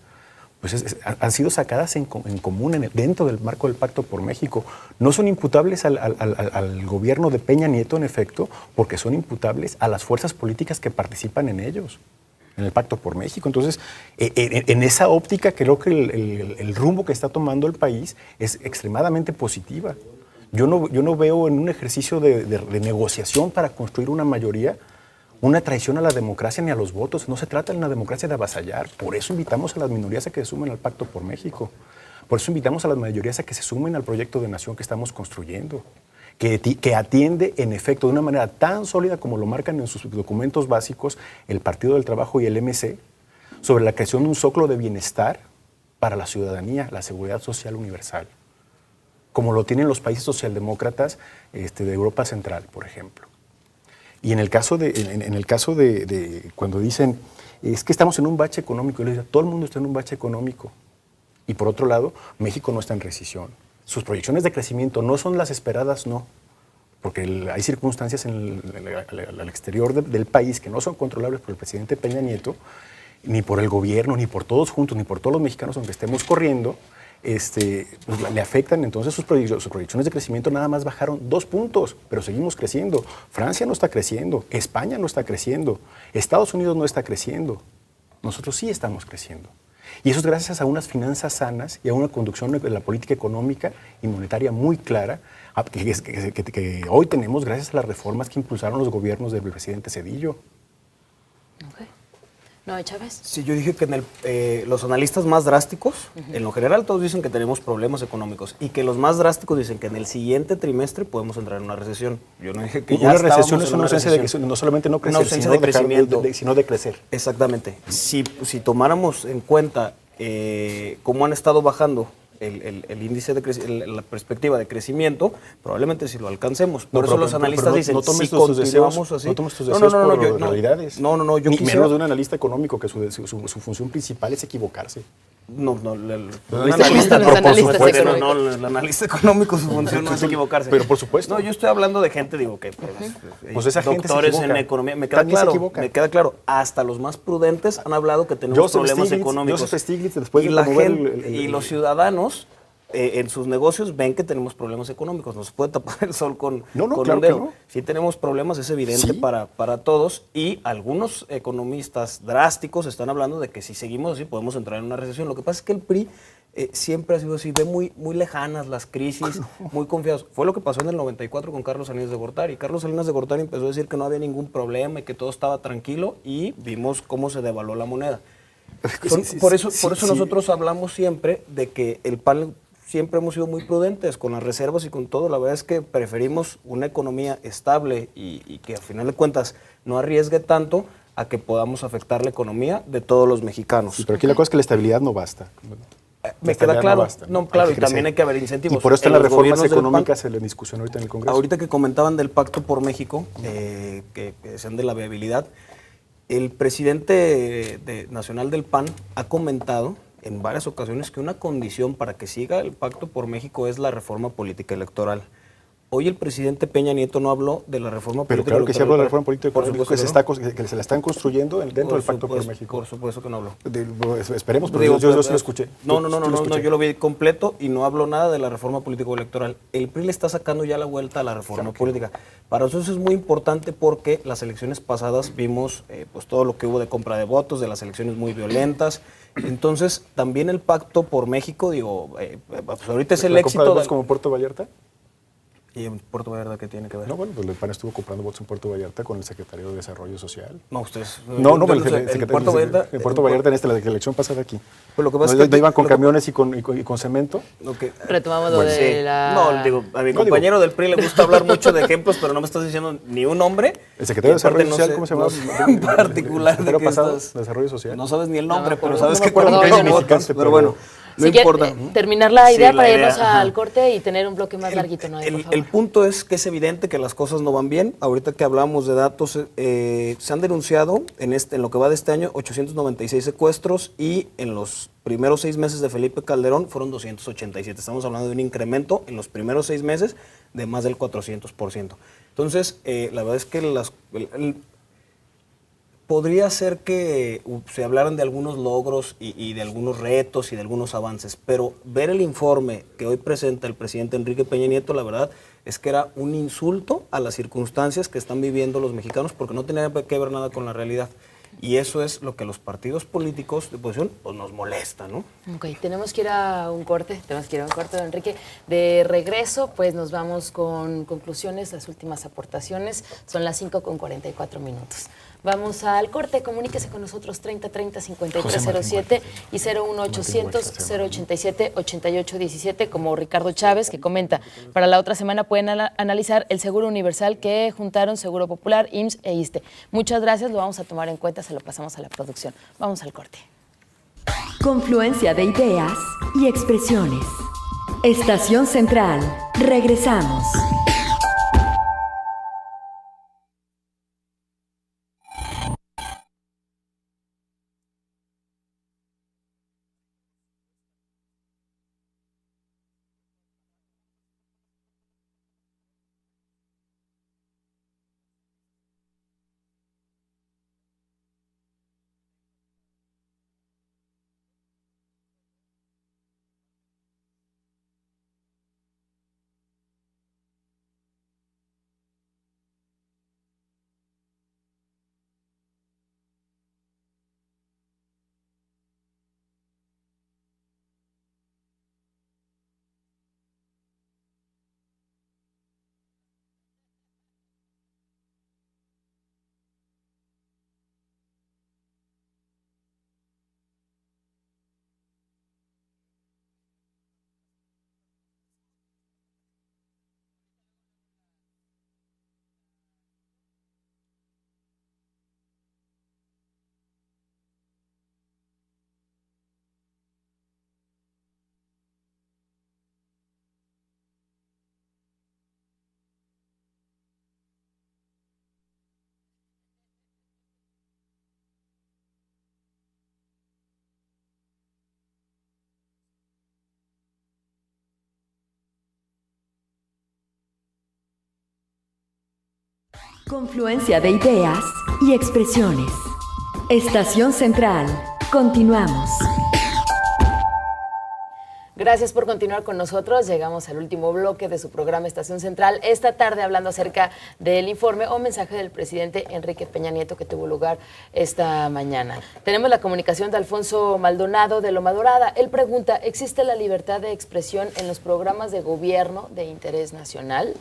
F: pues han sido sacadas en común dentro del marco del Pacto por México. No son imputables al gobierno de Peña Nieto, en efecto, porque son imputables a las fuerzas políticas que participan en ellos, en el Pacto por México. Entonces, en esa óptica, creo que el rumbo que está tomando el país es extremadamente positiva. Yo no veo en un ejercicio de negociación para construir una mayoría una traición a la democracia ni a los votos. No se trata de una democracia de avasallar. Por eso invitamos a las minorías a que se sumen al Pacto por México. Por eso invitamos a las mayorías a que se sumen al proyecto de nación que estamos construyendo, que atiende, en efecto, de una manera tan sólida como lo marcan en sus documentos básicos el Partido del Trabajo y el MC, sobre la creación de un zócalo de bienestar para la ciudadanía, la seguridad social universal, como lo tienen los países socialdemócratas de Europa Central, por ejemplo. Y en el caso de cuando dicen, es que estamos en un bache económico, yo les digo, todo el mundo está en un bache económico. Y por otro lado, México no está en recesión. Sus proyecciones de crecimiento no son las esperadas, no. Porque hay circunstancias al exterior del país que no son controlables por el presidente Peña Nieto, ni por el gobierno, ni por todos juntos, ni por todos los mexicanos, aunque estemos corriendo, pues le afectan. Entonces sus proyecciones de crecimiento nada más bajaron 2 puntos, pero seguimos creciendo. Francia no está creciendo, España no está creciendo, Estados Unidos no está creciendo. Nosotros sí estamos creciendo. Y eso es gracias a unas finanzas sanas y a una conducción de la política económica y monetaria muy clara que hoy tenemos gracias a las reformas que impulsaron los gobiernos del presidente Zedillo.
B: Okay. No, Chávez.
E: Sí, yo dije que los analistas más drásticos, en lo general todos dicen que tenemos problemas económicos y que los más drásticos dicen que en el siguiente trimestre podemos entrar en una recesión. Yo no dije que ya
F: una recesión es
E: en
F: una ausencia de no solamente no crecer,
E: ausencia de crecimiento,
F: sino de crecer.
E: Exactamente. Si tomáramos en cuenta cómo han estado bajando el índice de la perspectiva de crecimiento, probablemente si lo alcancemos. Por eso los analistas dicen,
F: no tomes
E: si
F: tus deseos,
E: continuamos así...
F: no tomes tus deseos por realidades.
E: No, yo
F: ni
E: quisiera...
F: menos de un analista económico, que su función principal es equivocarse.
E: No,
B: el analista
E: económico su función no es equivocarse.
F: Pero por supuesto.
E: No, yo estoy hablando de gente, digo, que
F: pues esa gente
E: doctores
F: se equivoca.
E: en economía. Me queda claro. Hasta los más prudentes han hablado que tenemos problemas económicos.
F: Joseph Stiglitz, después
E: y
F: de
E: la
F: promover
E: gente, y los ciudadanos en sus negocios ven que tenemos problemas económicos. No se puede tapar el sol con
F: claro
E: un dedo.
F: no.
E: Sí tenemos problemas, es evidente para todos. Y algunos economistas drásticos están hablando de que si seguimos así podemos entrar en una recesión. Lo que pasa es que el PRI siempre ha sido así, ve muy lejanas las crisis, muy confiados. Fue lo que pasó en el 94 con Carlos Salinas de Gortari. Carlos Salinas de Gortari empezó a decir que no había ningún problema y que todo estaba tranquilo y vimos cómo se devaluó la moneda. Por eso nosotros hablamos siempre de que el PAN siempre hemos sido muy prudentes con las reservas y con todo. La verdad es que preferimos una economía estable y que al final de cuentas no arriesgue tanto a que podamos afectar la economía de todos los mexicanos.
F: Sí, pero aquí la cosa es que la estabilidad no basta.
E: Me queda claro. Claro, y también hay que haber incentivos.
F: Y por eso están las reformas económicas en la discusión ahorita en el Congreso.
E: Ahorita que comentaban del Pacto por México, que sean de la viabilidad, el presidente nacional del PAN ha comentado en varias ocasiones que una condición para que siga el Pacto por México es la reforma política electoral. Hoy el presidente Peña Nieto no habló de la reforma política electoral. Pero claro que sí habló de la reforma política electoral que se la están construyendo dentro del Pacto por México. Por supuesto que no habló.
F: Esperemos, pero yo sí lo escuché.
E: No, yo lo vi completo y no habló nada de la reforma política electoral. El PRI le está sacando ya la vuelta a la reforma política. Para nosotros es muy importante porque las elecciones pasadas vimos pues todo lo que hubo de compra de votos, de las elecciones muy violentas. Entonces, también el Pacto por México, pues ahorita es el éxito.
F: ¿La compra de votos como Puerto Vallarta?
E: ¿Y en Puerto Vallarta qué tiene que ver?
F: No, bueno, pues el PAN estuvo comprando votos en Puerto Vallarta con el secretario de Desarrollo Social.
E: No, ustedes...
F: En Puerto Vallarta, en la elección pasada aquí.
E: Pues lo que pasa es que
F: iban con camiones y con cemento.
B: Retomamos lo de la...
E: No, digo, a mi compañero del PRI le gusta hablar mucho de ejemplos, pero no me estás diciendo ni un nombre.
F: El secretario de Desarrollo Social, ¿cómo se llama?
E: En particular
F: de Desarrollo Social.
E: No sabes ni el nombre, pero sabes que
F: cuál es
E: votos, pero bueno. No importa.
B: Terminar la idea para irnos al corte y tener un bloque más larguito, ¿no?
E: El punto es que es evidente que las cosas no van bien. Ahorita que hablamos de datos, se han denunciado en lo que va de este año 896 secuestros y en los primeros 6 meses de Felipe Calderón fueron 287. Estamos hablando de un incremento en los primeros 6 meses de más del 400%. Entonces, la verdad es que podría ser que se hablaran de algunos logros y de algunos retos y de algunos avances, pero ver el informe que hoy presenta el presidente Enrique Peña Nieto, la verdad es que era un insulto a las circunstancias que están viviendo los mexicanos porque no tenía que ver nada con la realidad. Y eso es lo que a los partidos políticos de oposición pues nos molesta, ¿no?
B: Ok, tenemos que ir a un corte, Enrique. De regreso, pues nos vamos con conclusiones, las últimas aportaciones. Son las 5:44. Vamos al corte, comuníquese con nosotros 3030-5307 y 01800-087-8817, como Ricardo Chávez, que comenta, para la otra semana pueden analizar el seguro universal que juntaron Seguro Popular, IMSS e ISSSTE. Muchas gracias, lo vamos a tomar en cuenta, se lo pasamos a la producción. Vamos al corte.
A: Confluencia de ideas y expresiones. Estación Central. Regresamos. Confluencia de ideas y expresiones. Estación Central. Continuamos.
B: Gracias por continuar con nosotros. Llegamos al último bloque de su programa Estación Central. Esta tarde hablando acerca del informe o mensaje del presidente Enrique Peña Nieto que tuvo lugar esta mañana. Tenemos la comunicación de Alfonso Maldonado de Loma Dorada. Él pregunta, ¿existe la libertad de expresión en los programas de gobierno de interés nacional?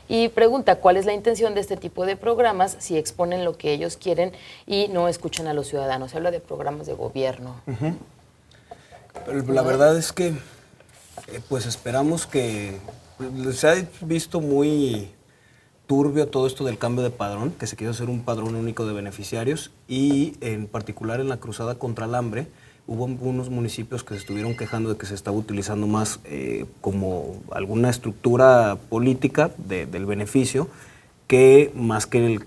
B: Y pregunta, ¿cuál es la intención de este tipo de programas si exponen lo que ellos quieren y no escuchan a los ciudadanos? Se habla de programas de gobierno.
E: La verdad es que pues esperamos que se ha visto muy turbio todo esto del cambio de padrón, que se quiso hacer un padrón único de beneficiarios y en particular en la cruzada contra el hambre hubo algunos municipios que se estuvieron quejando de que se estaba utilizando más como alguna estructura política del beneficio que más que el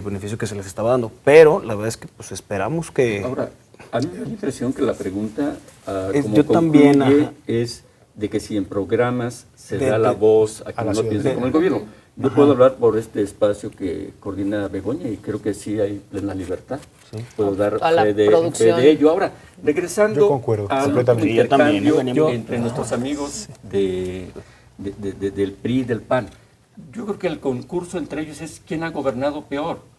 E: beneficio que se les estaba dando. Pero la verdad es que pues esperamos que...
D: Ahora, a mí me da la impresión que la pregunta como
E: yo también,
D: es de que si en programas se da la voz a quien no piensa como el gobierno. Yo
E: Ajá.
D: puedo hablar por este espacio que coordina Begoña y creo que sí hay plena libertad. Sí. Puedo dar fe de ello. Ahora, regresando
F: yo concuerdo,
D: al
F: completamente.
D: intercambio entre nuestros amigos del PRI y del PAN. Yo creo que el concurso entre ellos es quién ha gobernado peor.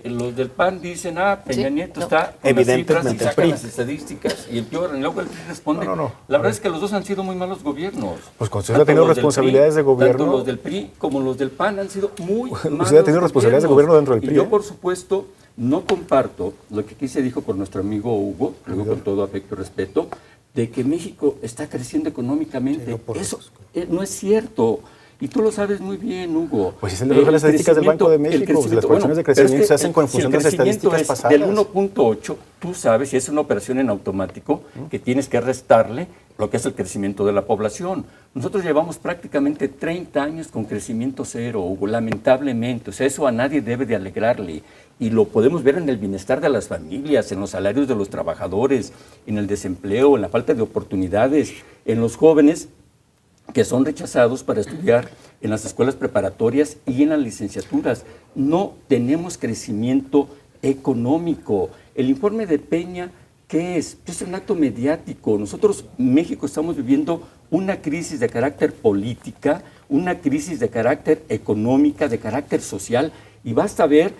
D: Los del PAN dicen, Peña Nieto está con las cifras y sacan las estadísticas y el PRI luego el PRI responde. La verdad es que los dos han sido muy malos gobiernos.
F: Pues cuando usted ha tenido responsabilidades de gobierno.
D: Tanto los del PRI como los del PAN han sido muy malos.
F: Usted ha tenido responsabilidades de gobierno dentro del PRI.
D: Y yo, por supuesto, no comparto lo que aquí se dijo con nuestro amigo Hugo, luego con todo afecto y respeto, de que México está creciendo económicamente. Eso no es cierto. Y tú lo sabes muy bien, Hugo.
F: Pues si se le dejan las estadísticas del Banco de México, las proyecciones de crecimiento se hacen con función de las estadísticas pasadas.
D: Del 1.8, tú sabes, y es una operación en automático, que tienes que restarle lo que es el crecimiento de la población. Nosotros llevamos prácticamente 30 años con crecimiento cero, Hugo, lamentablemente. O sea, eso a nadie debe de alegrarle. Y lo podemos ver en el bienestar de las familias, en los salarios de los trabajadores, en el desempleo, en la falta de oportunidades, en los jóvenes que son rechazados para estudiar en las escuelas preparatorias y en las licenciaturas. No tenemos crecimiento económico. El informe de Peña, ¿qué es? Es un acto mediático. Nosotros, México, estamos viviendo una crisis de carácter política, una crisis de carácter económica, de carácter social, y basta ver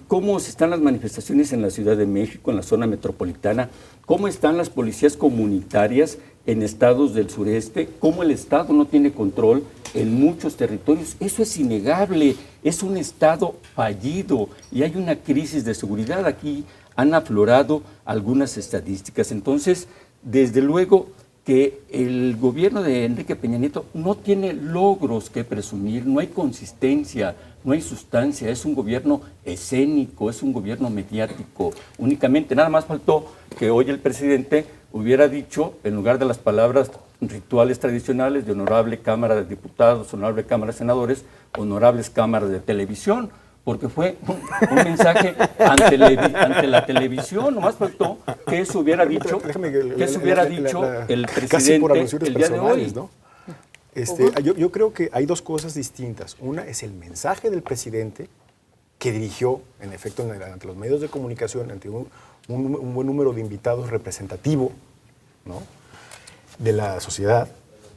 D: cómo están las manifestaciones en la Ciudad de México, en la zona metropolitana, cómo están las policías comunitarias en estados del sureste, cómo el Estado no tiene control en muchos territorios. Eso es innegable, es un Estado fallido y hay una crisis de seguridad. Aquí han aflorado algunas estadísticas. Entonces, desde luego que el gobierno de Enrique Peña Nieto no tiene logros que presumir, no hay consistencia, no hay sustancia, es un gobierno escénico, es un gobierno mediático únicamente. Nada más faltó que hoy el presidente hubiera dicho, en lugar de las palabras rituales tradicionales de honorable Cámara de Diputados, honorable Cámara de Senadores, honorables cámaras de televisión, porque fue un mensaje ante la televisión. Nomás faltó que eso hubiera dicho, el presidente el día de hoy.
F: ¿No? Yo creo que hay dos cosas distintas. Una es el mensaje del presidente que dirigió, en efecto, ante los medios de comunicación, ante un buen número de invitados representativo, ¿no?, de la sociedad.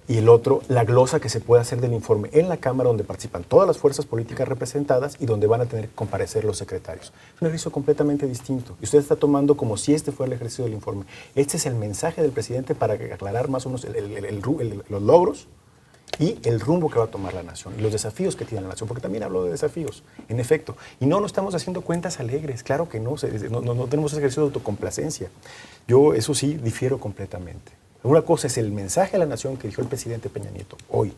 F: Y el otro, la glosa que se puede hacer del informe en la Cámara, donde participan todas las fuerzas políticas representadas y donde van a tener que comparecer los secretarios. Es un ejercicio completamente distinto. Y usted está tomando como si este fuera el ejercicio del informe. Este es el mensaje del presidente para aclarar más o menos los logros y el rumbo que va a tomar la nación y los desafíos que tiene la nación, porque también habló de desafíos, en efecto. Y no estamos haciendo cuentas alegres, claro que no tenemos ese ejercicio de autocomplacencia. Yo, eso sí, difiero completamente. Una cosa es el mensaje a la nación que dijo el presidente Peña Nieto hoy,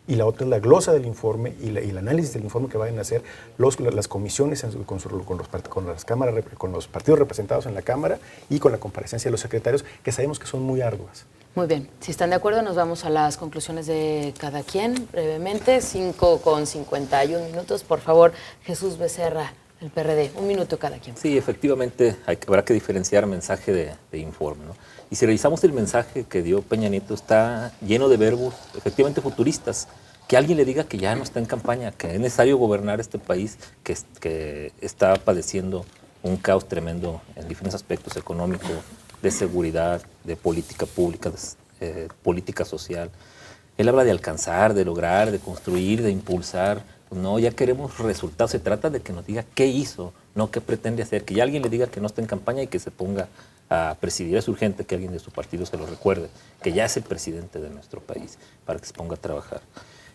F: y la otra es la glosa del informe y el análisis del informe que vayan a hacer las comisiones con los partidos representados en la Cámara y con la comparecencia de los secretarios, que sabemos que son muy arduas.
B: Muy bien, si están de acuerdo nos vamos a las conclusiones de cada quien brevemente, 5:51. Por favor, Jesús Becerra, el PRD, 1 minuto cada quien.
C: Sí, efectivamente habrá que diferenciar mensaje de informe, ¿no? Y si revisamos el mensaje que dio Peña Nieto, está lleno de verbos efectivamente futuristas. Que alguien le diga que ya no está en campaña, que es necesario gobernar este país que está padeciendo un caos tremendo en diferentes aspectos: económico, de seguridad, de política pública, de política social. Él habla de alcanzar, de lograr, de construir, de impulsar. No, ya queremos resultados. Se trata de que nos diga qué hizo, no qué pretende hacer. Que ya alguien le diga que no está en campaña y que se ponga a presidir. Es urgente que alguien de su partido se lo recuerde, que ya es el presidente de nuestro país, para que se ponga a trabajar.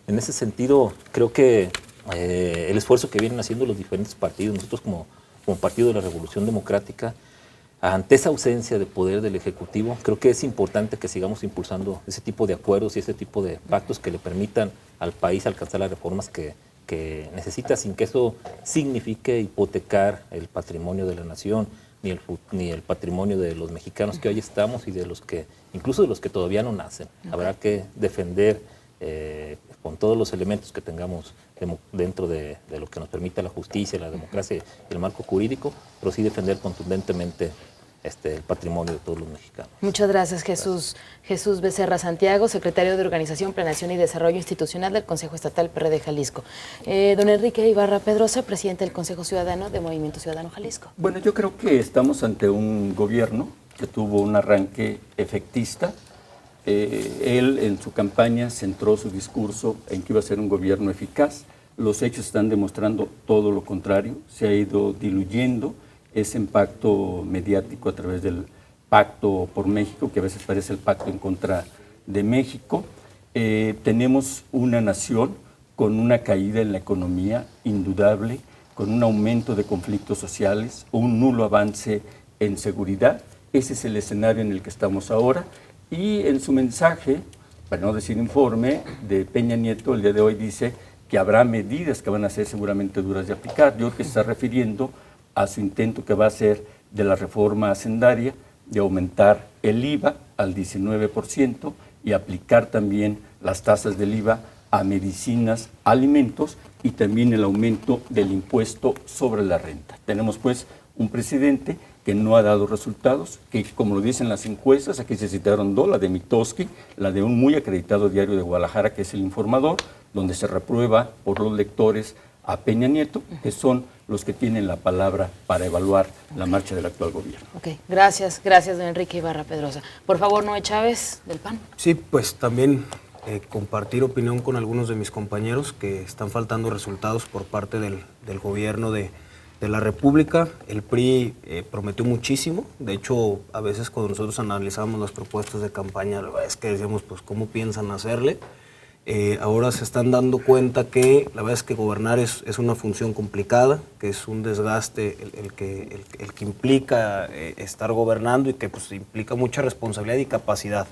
C: En ese sentido, creo que el esfuerzo que vienen haciendo los diferentes partidos, nosotros como Partido de la Revolución Democrática, ante esa ausencia de poder del Ejecutivo, creo que es importante que sigamos impulsando ese tipo de acuerdos y ese tipo de pactos que le permitan al país alcanzar las reformas que necesita, sin que eso signifique hipotecar el patrimonio de la nación, ni el patrimonio de los mexicanos que hoy estamos y de los que, incluso de los que todavía no nacen. Habrá que defender con todos los elementos que tengamos dentro de lo que nos permita la justicia, la democracia y el marco jurídico, pero sí defender contundentemente el patrimonio de todos los mexicanos.
B: Muchas gracias, Jesús. Jesús Becerra Santiago, secretario de Organización, Planeación y Desarrollo Institucional del Consejo Estatal PRD Jalisco. Don Enrique Ibarra Pedrosa, presidente del Consejo Ciudadano de Movimiento Ciudadano Jalisco.
D: Bueno, yo creo que estamos ante un gobierno que tuvo un arranque efectista. Él en su campaña centró su discurso en que iba a ser un gobierno eficaz. Los hechos están demostrando todo lo contrario. Se ha ido diluyendo ese impacto mediático a través del Pacto por México, que a veces parece el pacto en contra de México. Tenemos una nación con una caída en la economía indudable, con un aumento de conflictos sociales, un nulo avance en seguridad. Ese es el escenario en el que estamos ahora. Y en su mensaje, para no decir informe, de Peña Nieto, el día de hoy dice que habrá medidas que van a ser seguramente duras de aplicar. Yo creo que se está refiriendo a su intento que va a hacer de la reforma hacendaria, de aumentar el IVA al 19% y aplicar también las tasas del IVA a medicinas, alimentos y también el aumento del impuesto sobre la renta. Tenemos pues un presidente que no ha dado resultados, que como lo dicen las encuestas, aquí se citaron dos, la de Mitofsky, la de un muy acreditado diario de Guadalajara, que es El Informador, donde se reprueba por los lectores a Peña Nieto, que son los que tienen la palabra para evaluar la marcha del actual gobierno.
B: Ok, gracias, don Enrique Ibarra Pedrosa. Por favor, Noé Chávez, del PAN.
E: Sí, pues también compartir opinión con algunos de mis compañeros que están faltando resultados por parte del gobierno de la República. El PRI prometió muchísimo. De hecho, a veces cuando nosotros analizamos las propuestas de campaña, la verdad es que decíamos, pues, ¿cómo piensan hacerle? Ahora se están dando cuenta que la verdad es que gobernar es una función complicada, que es un desgaste el que implica estar gobernando y que pues, implica mucha responsabilidad y capacidad.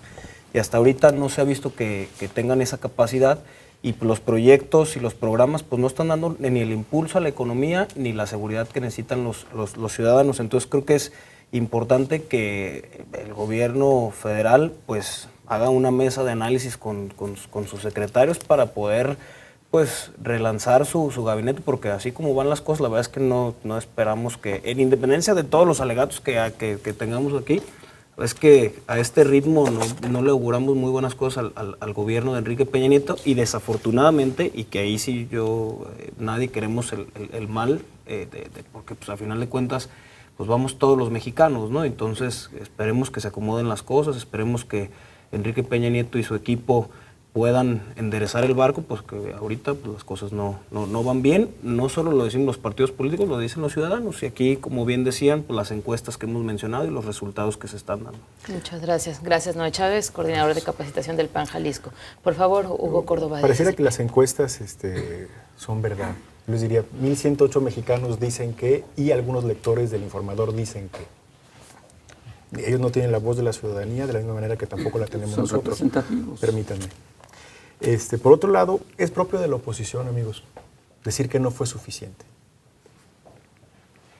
E: Y hasta ahorita no se ha visto que tengan esa capacidad y los proyectos y los programas pues, no están dando ni el impulso a la economía ni la seguridad que necesitan los ciudadanos. Entonces creo que es importante que el gobierno federal pues haga una mesa de análisis con sus secretarios para poder pues relanzar su gabinete, porque así como van las cosas, la verdad es que no esperamos que, en independencia de todos los alegatos que tengamos aquí, es que a este ritmo no le auguramos muy buenas cosas al gobierno de Enrique Peña Nieto, y desafortunadamente, y que ahí sí nadie queremos el mal, porque pues a final de cuentas pues vamos todos los mexicanos, ¿no? Entonces esperemos que se acomoden las cosas, esperemos que Enrique Peña Nieto y su equipo puedan enderezar el barco, pues que ahorita pues, las cosas no van bien. No solo lo decimos los partidos políticos, lo dicen los ciudadanos. Y aquí, como bien decían, pues, las encuestas que hemos mencionado y los resultados que se están dando.
B: Muchas gracias. Gracias, Noé Chávez, coordinador de capacitación del PAN Jalisco. Por favor, Hugo Córdoba.
F: Pareciera que las encuestas son verdad. Yo les diría, 1.108 mexicanos dicen que, y algunos lectores del Informador dicen que. Ellos no tienen la voz de la ciudadanía de la misma manera que tampoco la tenemos
D: Son
F: nosotros.
D: representativos.
F: Permítanme. Por otro lado, es propio de la oposición, amigos, decir que no fue suficiente.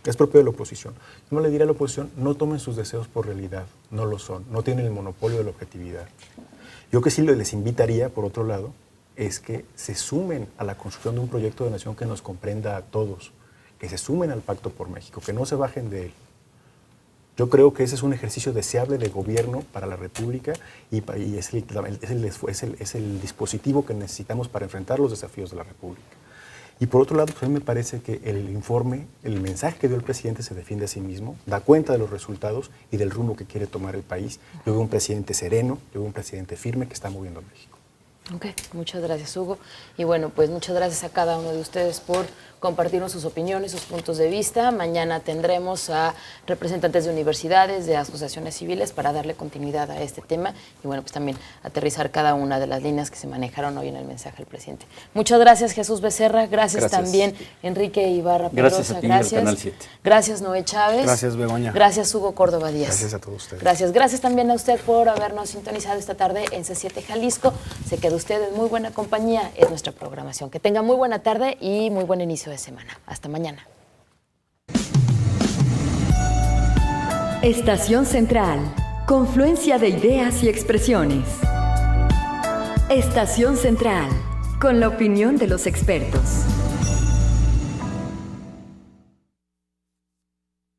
F: Es propio de la oposición. Yo no le diré a la oposición, no tomen sus deseos por realidad, no lo son, no tienen el monopolio de la objetividad. Yo que sí les invitaría, por otro lado, es que se sumen a la construcción de un proyecto de nación que nos comprenda a todos, que se sumen al Pacto por México, que no se bajen de él. Yo creo que ese es un ejercicio deseable de gobierno para la República y es el dispositivo que necesitamos para enfrentar los desafíos de la República. Y por otro lado, pues a mí me parece que el informe, el mensaje que dio el presidente se defiende a sí mismo, da cuenta de los resultados y del rumbo que quiere tomar el país. Yo veo un presidente sereno, yo veo un presidente firme que está moviendo a México.
B: Ok, muchas gracias, Hugo. Y bueno, pues muchas gracias a cada uno de ustedes por compartirnos sus opiniones, sus puntos de vista. Mañana tendremos a representantes de universidades, de asociaciones civiles para darle continuidad a este tema y bueno, pues también aterrizar cada una de las líneas que se manejaron hoy en el mensaje del presidente. Muchas gracias, Jesús Becerra. Gracias también, Enrique Ibarra Pedrosa.
D: Gracias a ti, gracias. Canal 7.
B: Gracias, Noé Chávez.
E: Gracias, Begoña.
B: Gracias, Hugo Córdoba Díaz.
F: Gracias a todos ustedes.
B: Gracias también a usted por habernos sintonizado esta tarde en C7 Jalisco. Se queda usted en muy buena compañía, es nuestra programación. Que tenga muy buena tarde y muy buen inicio de semana. Hasta mañana.
A: Estación Central. Confluencia de ideas y expresiones. Estación Central. Con la opinión de los expertos.